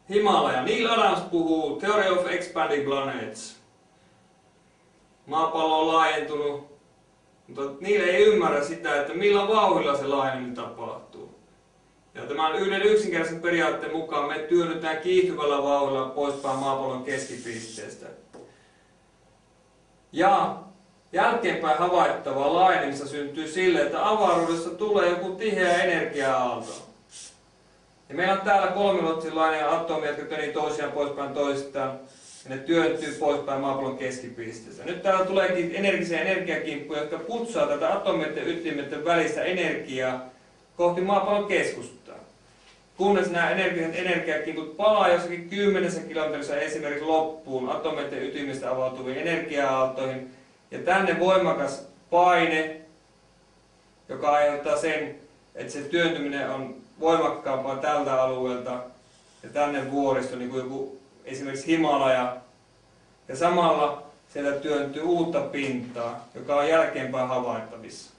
Himalaja. Neil Adams puhuu Theory of Expanding Planets. Maapallo on laajentunut, mutta niillä ei ymmärrä sitä, että millä vauhdilla se laajeneminen tapahtuu. Ja tämän yhden yksinkertaisen periaatteen mukaan me työnnytään kiihtyvällä vauhdilla poispäin maapallon keskipisteestä. Ja jälkeenpäin havaittavaa laajenemista syntyy sille, että avaruudessa tulee joku tiheä energia-aalto. Ja meillä on täällä kolmiluottilainen atomi, jotka tönii toisiaan poispäin toisistaan, ja ne työntyy poispäin maapallon keskipisteestä. Nyt täällä tuleekin energiakimppuja, jotka putsaa tätä atomien ytimeiden välistä energiaa kohti maapallon keskustaa. Kunnes nämä energiakimput palaa jossakin 10 kilometrissä esimerkiksi loppuun atomien ytimistä avautuviin energia-aaltoihin, ja tänne voimakas paine, joka aiheuttaa sen, että se työntyminen on voimakkaampaa tältä alueelta ja tänne vuoristo, niin kuin joku esimerkiksi Himalaja. Ja samalla sieltä työntyy uutta pintaa, joka on jälkeenpäin havaittavissa.